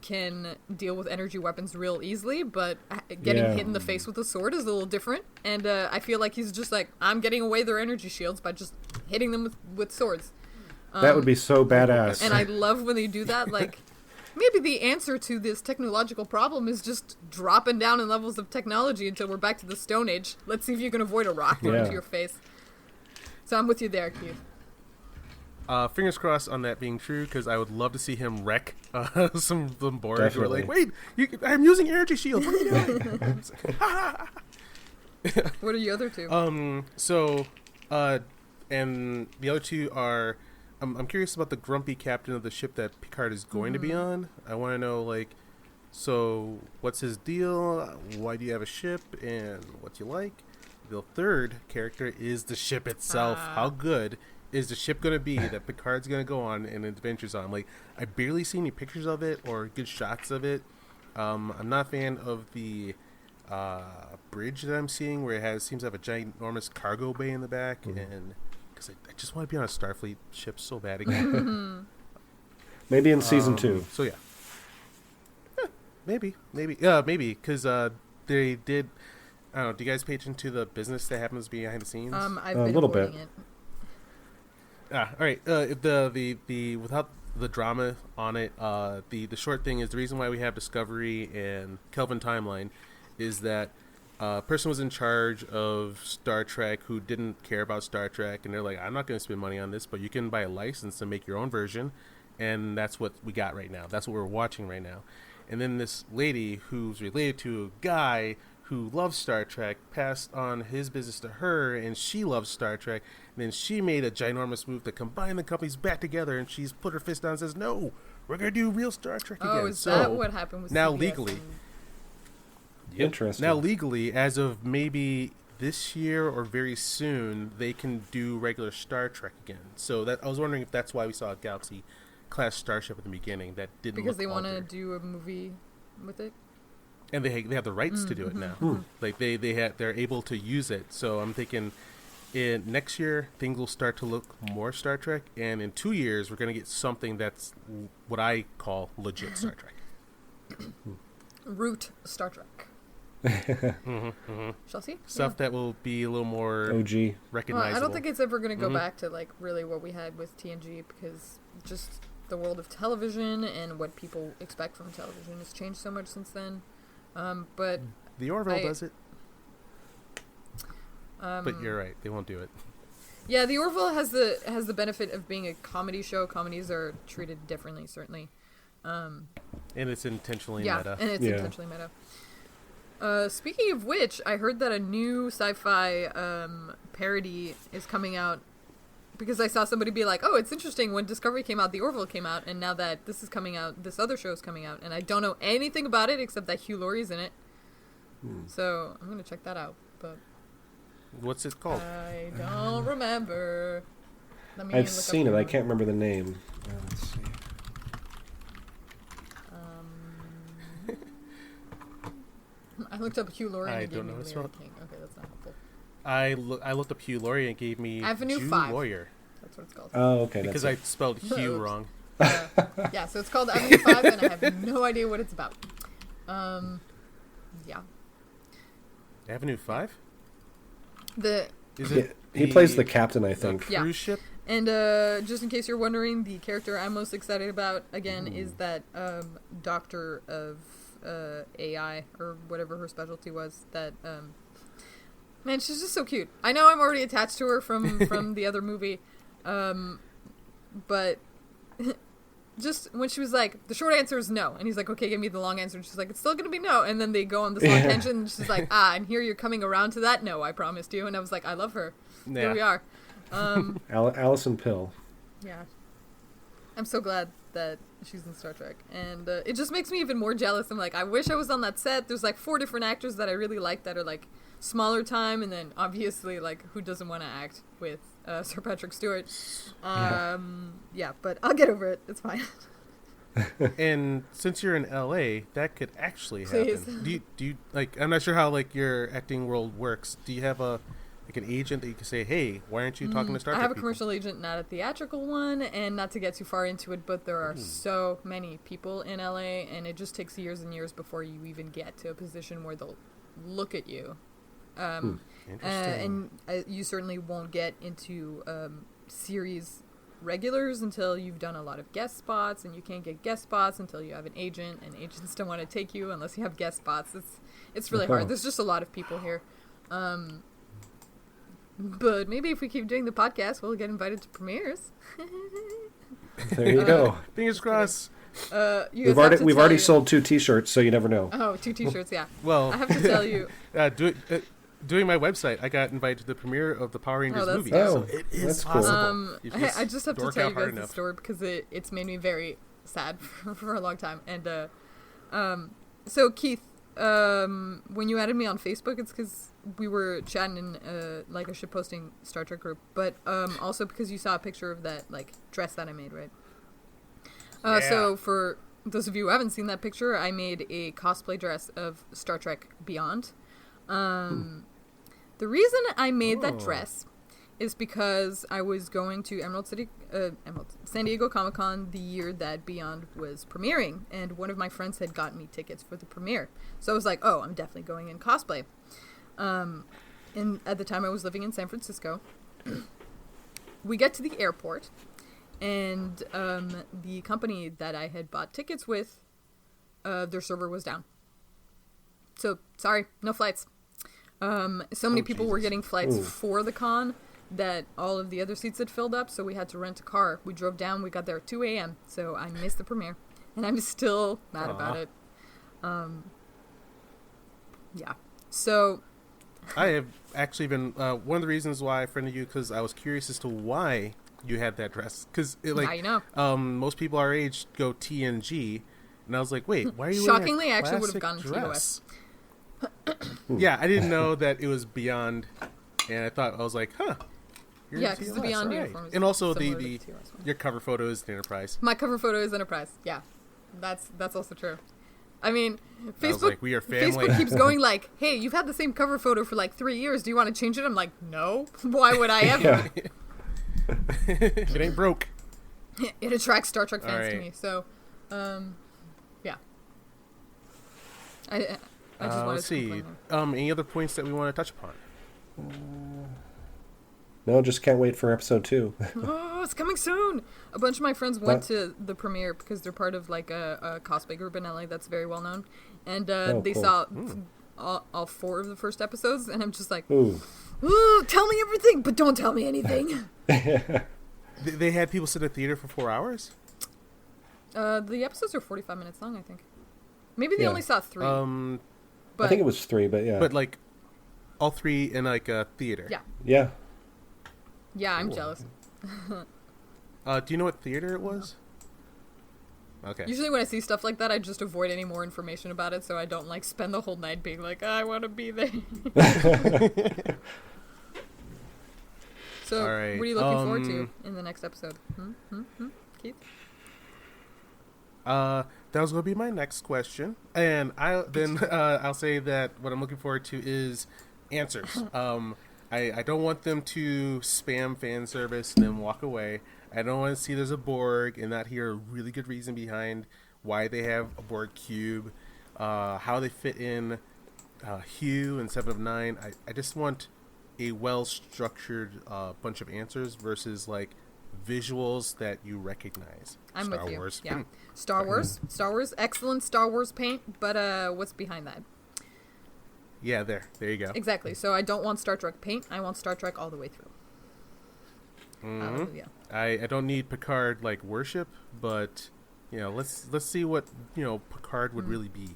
can deal with energy weapons real easily, but getting Yeah. hit in the face with a sword is a little different. And I feel like he's just like, I'm getting away their energy shields by just hitting them with swords. That would be so badass. And I love when they do that. Like, maybe the answer to this technological problem is just dropping down in levels of technology until we're back to the Stone Age. Let's see if you can avoid a rock thrown Yeah. into your face. So I'm with you there, Keith. Fingers crossed on that being true, because I would love to see him wreck some of them Borg. Who are like, Definitely. wait, I'm using energy shields. What are you doing? What are the other two? And the other two are, I'm curious about the grumpy captain of the ship that Picard is going to be on. I want to know, like, so what's his deal? Why do you have a ship? And what do you like? The third character is the ship itself. How good is the ship going to be that Picard's going to go on and adventures on? Like, I barely see any pictures of it or good shots of it. I'm not a fan of the bridge that I'm seeing, where it seems to have a ginormous cargo bay in the back, and because I just want to be on a Starfleet ship so bad again. Maybe in season 2. So yeah, maybe, because they did. I don't know. Do you guys pay attention to the business that happens behind the scenes? I've A been little avoiding bit. it. All right. The without the drama on it, the short thing is the reason why we have Discovery and Kelvin Timeline is that a person was in charge of Star Trek who didn't care about Star Trek, and they're like, I'm not going to spend money on this, but you can buy a license and make your own version, and that's what we got right now. That's what we're watching right now. And then this lady who's related to a guy who loves Star Trek passed on his business to her, and she loves Star Trek. And then she made a ginormous move to combine the companies back together, and she's put her fist down and says, no, we're going to do real Star Trek again. Oh, is that what happened with now CBS legally, and- Interesting. now legally, as of maybe this year or very soon, they can do regular Star Trek again. So that I was wondering if that's why we saw a Galaxy class starship at the beginning that didn't because look they want to altered. do a movie with it? And they have the rights to do it now. Like they're able to use it. So I'm thinking, in next year things will start to look more Star Trek, and in 2 years we're going to get something that's what I call legit Star Trek. Root Star Trek. Shall see? Stuff that will be a little more OG. Well, recognizable. I don't think it's ever going to go back to like really what we had with TNG, because just the world of television and what people expect from television has changed so much since then. But the Orville does it. But you're right, they won't do it. yeah, the Orville has the benefit of being a comedy show. Comedies are treated differently, certainly. And it's intentionally Yeah, meta. and it's intentionally meta. Speaking of which, I heard that a new sci-fi parody is coming out, because I saw somebody be like, oh, it's interesting, when Discovery came out, the Orville came out, and now that this is coming out, this other show is coming out, and I don't know anything about it except that Hugh Laurie's in it. So I'm going to check that out, but What's it called? I don't remember. Let me I've look up seen it. the- I can't remember the name. Let's see. I looked up Hugh Laurie and I it gave don't me know how to Larry spell King. Okay, that's not helpful. I looked up Hugh Laurie and it gave me Avenue Jew 5. Lawyer That's what it's called. Oh, okay. because That's I spelled Hugh Oops. wrong. Yeah, so it's called Avenue 5, and I have no idea what it's about. Yeah. Avenue 5? The Is it. it? He plays the captain, I the think. Yeah. cruise ship? And just in case you're wondering, the character I'm most excited about, again, is that doctor of AI, or whatever her specialty was, that, man, she's just so cute. I know I'm already attached to her from the other movie, but just when she was like, the short answer is no, and he's like, okay, give me the long answer, and she's like, it's still gonna be no, and then they go on this long tangent, and she's like, and here you're coming around to that no, I promised you, and I was like, I love her. Yeah. Here we are. Alison Pill. Yeah. I'm so glad that she's in Star Trek. And it just makes me even more jealous. I'm like, I wish I was on that set. There's like 4 different actors that I really like that are like smaller time. And then obviously, like, who doesn't want to act with Sir Patrick Stewart? Yeah, but I'll get over it. It's fine. And since you're in LA, that could actually Please. happen. Do you like? I'm not sure how like your acting world works. Do you have an agent that you can say, hey, why aren't you talking to Star I Trek have a people? commercial agent, not a theatrical one, and not to get too far into it, but there are so many people in LA, and it just takes years and years before you even get to a position where they'll look at you. Interesting. And you certainly won't get into series regulars until you've done a lot of guest spots, and you can't get guest spots until you have an agent, and agents don't want to take you unless you have guest spots. It's really hard. There's just a lot of people here. But maybe if we keep doing the podcast, we'll get invited to premieres. There you go. Fingers crossed. We've We've already sold 2 T-shirts, so you never know. Oh, 2 T-shirts, yeah. Well, I have to tell you. Doing my website, I got invited to the premiere of the Power Rangers that's movie. cool. So it is That's cool. possible. You I just have to dork tell out you hard guys the enough. story because it's made me very sad for a long time. And so Keith, when you added me on Facebook, it's because we were chatting in like a shitposting Star Trek group, but also because you saw a picture of that like dress that I made, right? So for those of you who haven't seen that picture, I made a cosplay dress of Star Trek Beyond. The reason I made that dress is because I was going to San Diego Comic-Con the year that Beyond was premiering, and one of my friends had gotten me tickets for the premiere. So I was like, oh, I'm definitely going in cosplay. And at the time I was living in San Francisco. We get to the airport, and the company that I had bought tickets with, their server was down. So, sorry, no flights. So many people were getting flights for the con that all of the other seats had filled up, so we had to rent a car. We drove down, we got there at 2 a.m., so I missed the premiere, and I'm still mad about it. Yeah. So... I have actually been one of the reasons why I friended you, because I was curious as to why you had that dress. Because now you know. Most people our age go TNG, and I was like, wait, why are you Shockingly, wearing a I actually would have classic gone dress? TOS. Yeah, I didn't know that it was Beyond, and I was like, huh. Yeah, because the Beyond uniform is and also similar to TOS one. your cover photo is the Enterprise. My cover photo is Enterprise. Yeah, that's also true. I mean, I was like, we are family. Facebook keeps going like, hey, you've had the same cover photo for like 3 years. Do you want to change it? I'm like, no. Why would I ever? It ain't broke. It attracts Star Trek fans right. to me. So, yeah. I just wanted Let's to see. complain. Any other points that we want to touch upon? No, just can't wait for episode 2. Oh, it's coming soon. A bunch of my friends went to the premiere because they're part of like a cosplay group in LA that's very well known, and they cool. saw all 4 of the first episodes, and I'm just like, Ooh. ooh, tell me everything, but don't tell me anything. They had people sit at theater for 4 hours? The episodes are 45 minutes long, I think. Maybe they only saw 3. But I think it was 3, but yeah. But like all 3 in like a theater. Yeah. Yeah. Yeah, I'm Cool. jealous. Do you know what theater it was? Okay. Usually when I see stuff like that, I just avoid any more information about it, so I don't like spend the whole night being like, I want to be there. So, All right. what are you looking forward to in the next episode? Keith? That was going to be my next question, and I'll say that what I'm looking forward to is answers. I don't want them to spam fan service and then walk away. I don't want to see there's a Borg and not hear a really good reason behind why they have a Borg cube, how they fit in Hugh and 7 of 9. I just want a well-structured bunch of answers versus like visuals that you recognize. I'm Star with you. Wars. Yeah. Star Wars, excellent Star Wars paint, but what's behind that? Yeah, there you go. Exactly. So I don't want Star Trek paint. I want Star Trek all the way through. Mm-hmm. Yeah. I don't need Picard like worship, but let's see what Picard would really be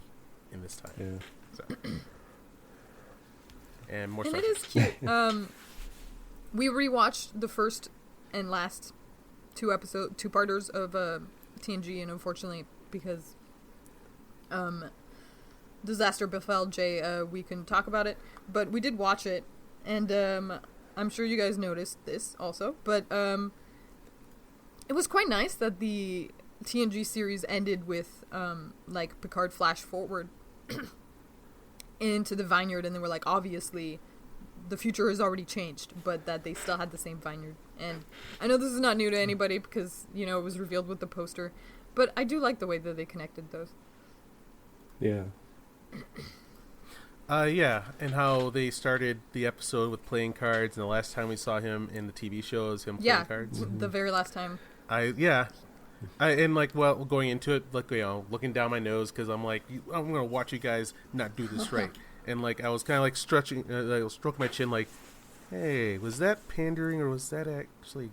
in this time. Yeah. So. And more. And Star it is cute. We rewatched the first and last 2-parters of TNG, and unfortunately, because disaster befell Jay, we couldn't talk about it, but we did watch it, and I'm sure you guys noticed this also, but it was quite nice that the TNG series ended with like Picard flash forward into the vineyard, and they were like, obviously the future has already changed, but that they still had the same vineyard. And I know this is not new to anybody because it was revealed with the poster, but I do like the way that they connected those. Yeah. Yeah, and how they started the episode with playing cards, and the last time we saw him in the TV show is him playing cards. The very last time. Going into it, like looking down my nose because I'm like, I'm gonna watch you guys not do this right, and like I was kind of like stroking my chin, like, hey, was that pandering or was that actually?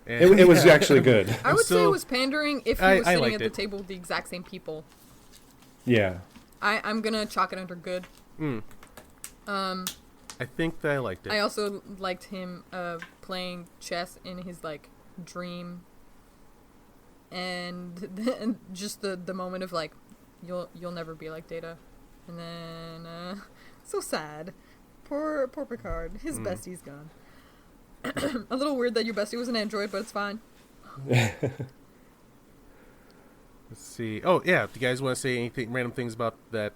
It was actually good. I would say it was pandering if he was sitting at the it. table with the exact same people. Yeah. I'm gonna chalk it under good. I think that I liked it. I also liked him playing chess in his like dream, and just the moment of like, you'll never be like Data, and then so sad, poor Picard, his bestie's gone. A little weird that your bestie was an android, but it's fine. Let's see. Oh yeah, do you guys want to say anything random things about that?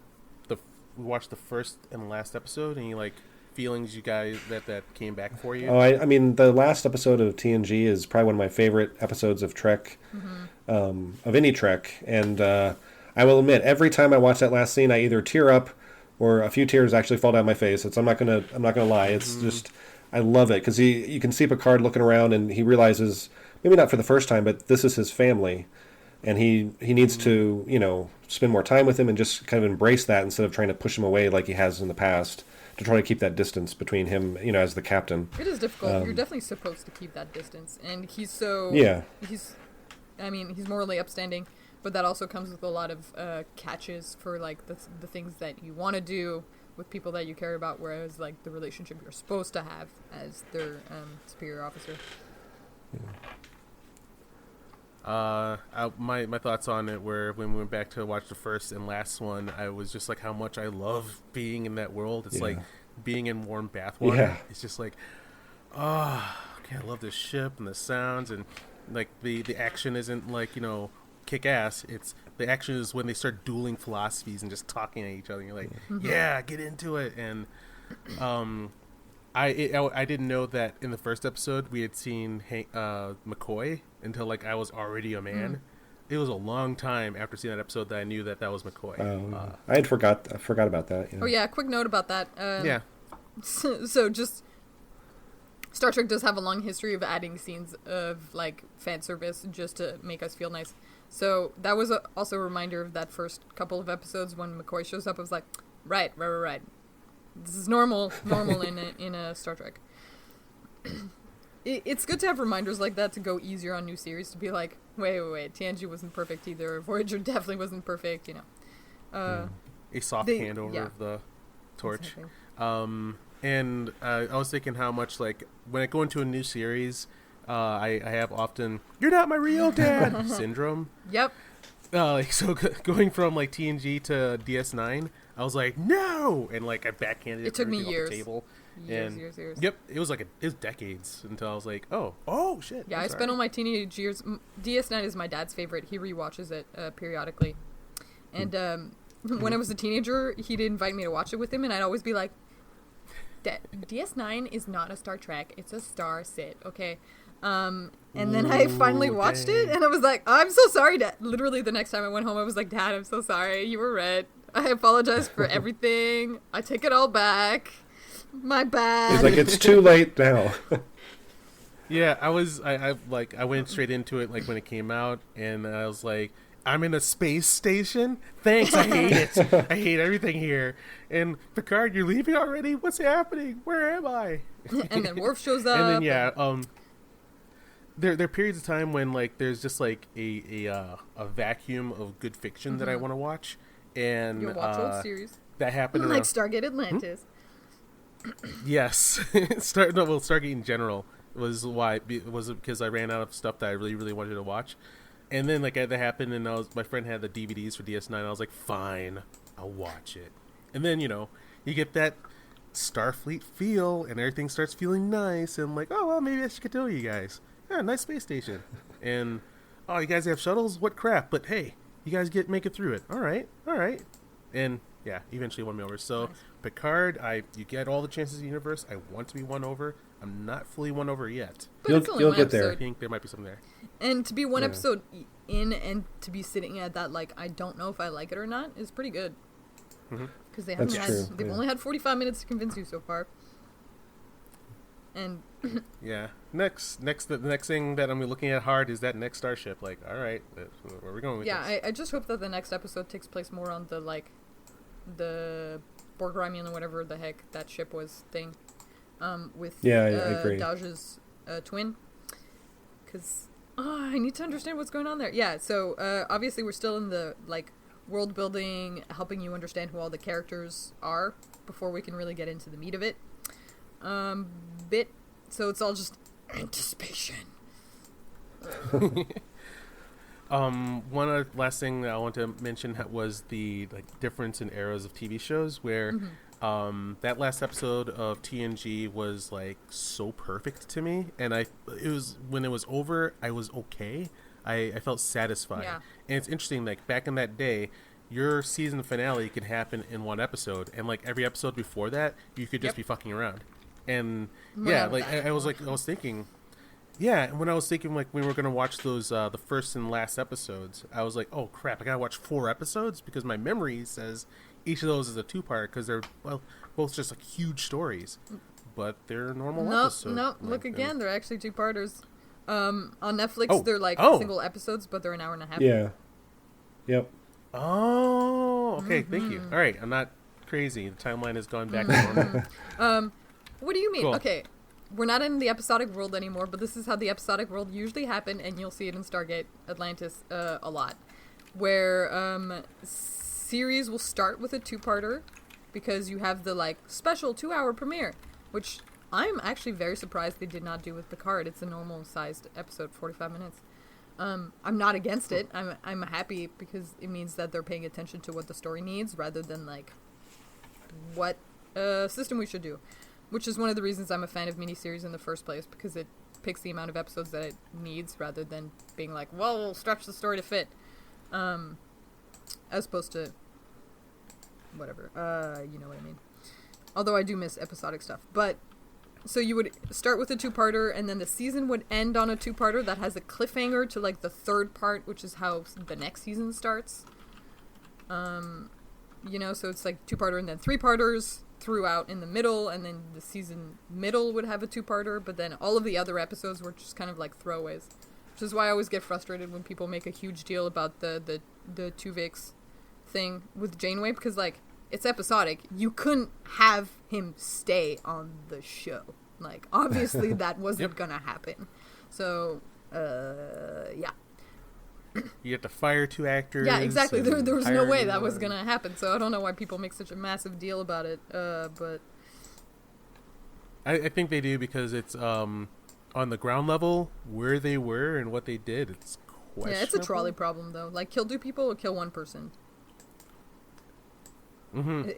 We watched the first and last episode. Any like feelings you guys that came back for you? Oh, I mean, the last episode of TNG is probably one of my favorite episodes of Trek, of any Trek. And I will admit, every time I watch that last scene, I either tear up or a few tears actually fall down my face. I'm not gonna lie. It's just, I love it because you can see Picard looking around and he realizes, maybe not for the first time, but this is his family, and he needs to spend more time with him and just kind of embrace that instead of trying to push him away like he has in the past, to try to keep that distance between him, as the captain. It is difficult. You're definitely supposed to keep that distance, and he's morally upstanding, but that also comes with a lot of catches for like the things that you want to do with people that you care about, whereas like the relationship you're supposed to have as their superior officer. My thoughts on it were, when we went back to watch the first and last one, I was just like how much I love being in that world. It's like being in warm bathwater. Yeah. It's just like, okay, I love this ship and the sounds, and like the action isn't like kick ass. It's the action is when they start dueling philosophies and just talking at each other. And you're like, yeah, get into it. And I didn't know that in the first episode we had seen McCoy until like I was already a man. It was a long time after seeing that episode that I knew that was McCoy. I forgot about that. Oh yeah, quick note about that. Yeah. So just Star Trek does have a long history of adding scenes of like fan service just to make us feel nice. So that was also a reminder of that first couple of episodes when McCoy shows up. I was like, right. This is normal in a Star Trek. It's good to have reminders like that to go easier on new series, to be like, wait, TNG wasn't perfect either. Voyager definitely wasn't perfect, A soft handover of the torch. Exactly. And I was thinking how much, like, when I go into a new series, I have often, you're not my real dad syndrome. Yep. So going from like TNG to DS9, I was like, no, and like I backhanded it. Took me years. Off the table. Years. Yep, it was decades until I was like, oh shit. Yeah, I spent all my teenage years. DS9 is my dad's favorite. He rewatches it periodically, and when I was a teenager, he'd invite me to watch it with him, and I'd always be like, DS9 is not a Star Trek; it's a Star Sit. Okay. And then I finally watched it, and I was like, I'm so sorry, Dad. Literally the next time I went home, I was like, Dad, I'm so sorry. You were right. I apologize for everything. I take it all back. My bad. It's like, it's too late now. Yeah, I went straight into it like when it came out, and I was like, I'm in a space station? Thanks, I hate it. I hate everything here. And Picard, you're leaving already? What's happening? Where am I? And then Worf shows up. And then there are periods of time when like there's just like a vacuum of good fiction that I want to watch, and you'll watch old series that happened like Stargate Atlantis. Yes, Stargate in general was because I ran out of stuff that I really really wanted to watch, and then like that happened, and my friend had the DVDs for DS9. I was like, fine, I'll watch it, and then you get that Starfleet feel, and everything starts feeling nice, and like, oh well, maybe I should get to know you guys. Yeah, nice space station. And, you guys have shuttles? What crap. But, hey, you guys make it through it. All right. And, yeah, eventually won me over. So, nice. Picard, you get all the chances in the universe. I want to be won over. I'm not fully won over yet. But you'll get there. I think there might be something there. And to be one episode in and to be sitting at that, like, I don't know if I like it or not, is pretty good. Because they've only had 45 minutes to convince you so far. And yeah, the next thing that I'm looking at hard is that next starship. Like, all right, where are we going with this? Yeah, I just hope that the next episode takes place more on the Borg Romulan, whatever the heck that ship was thing, with I agree. Dahj's twin, because I need to understand what's going on there. Yeah, so obviously we're still in the like world building, helping you understand who all the characters are before we can really get into the meat of it. So it's all just anticipation. One last thing that I want to mention was the difference in eras of TV shows, where that last episode of TNG was like so perfect to me, and when it was over, I was okay. I felt satisfied. Yeah. And it's interesting, like back in that day, your season finale can happen in one episode, and like every episode before that, you could just be fucking around. And yeah, like I was thinking, yeah, when I was thinking like we were gonna watch those the first and last episodes, I was like, oh crap, I gotta watch 4 episodes because my memory says each of those is a 2-part because they're both just like huge stories, but they're normal episodes. No, look again, they're actually 2-parters. On Netflix, they're like single episodes, but they're an hour and a half. Yeah. Yep. Oh, okay. Thank you. All right, I'm not crazy. The timeline has gone back to normal. What do you mean? Cool. Okay, we're not in the episodic world anymore, but this is how the episodic world usually happened, and you'll see it in Stargate Atlantis a lot, where series will start with a 2-parter because you have the like special 2-hour premiere, which I'm actually very surprised they did not do with Picard. It's a normal sized episode, 45 minutes. I'm not against it. I'm happy because it means that they're paying attention to what the story needs rather than like what system we should do, which is one of the reasons I'm a fan of miniseries in the first place, because it picks the amount of episodes that it needs rather than being like, well, we'll stretch the story to fit, as opposed to whatever. You know what I mean. Although I do miss episodic stuff, but. So you would start with a 2-parter, and then the season would end on a 2-parter that has a cliffhanger to like the 3rd part, which is how the next season starts. You know, so it's like 2-parter and then 3-parters throughout in the middle, and then the season middle would have a 2-parter, but then all of the other episodes were just kind of like throwaways. Which is why I always get frustrated when people make a huge deal about the Tuvix thing with Janeway, because like, it's episodic. You couldn't have him stay on the show. Like, obviously that wasn't gonna happen. So, yeah. You have to fire 2 actors. Yeah, exactly. There was no way that was gonna happen. So I don't know why people make such a massive deal about it. But I think they do because it's on the ground level where they were and what they did. It's questionable. Yeah, it's a trolley problem though. Like, kill 2 people or kill 1 person. Mm-hmm.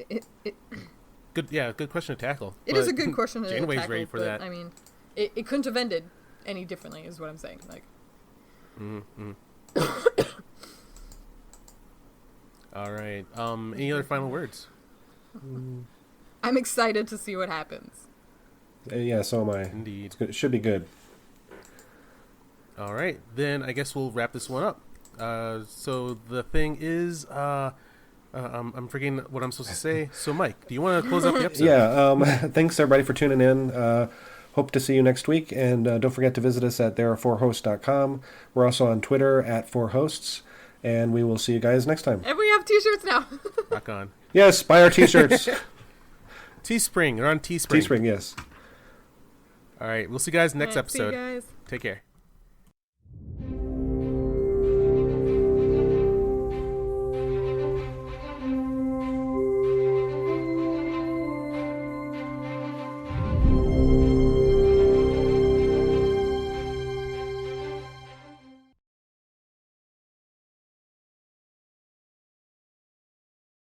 Good, yeah, good question to tackle. It is a good question to Janeway's tackle, ready for but, that. I mean, it couldn't have ended any differently, is what I'm saying. Like, all right. Any other final words? I'm excited to see what happens. Yeah, so am I. Indeed. It should be good. All right, then I guess we'll wrap this one up. So the thing is, I'm forgetting what I'm supposed to say. So, Mike, do you want to close up the episode? Yeah, thanks everybody for tuning in. Hope to see you next week. And don't forget to visit us at therearefourhosts.com. We're also on Twitter at 4hosts. And we will see you guys next time. And we have t-shirts now. Rock on. Yes, buy our t-shirts. Teespring. They're on Teespring. Teespring, yes. All right, we'll see you guys next episode. See you guys. Take care.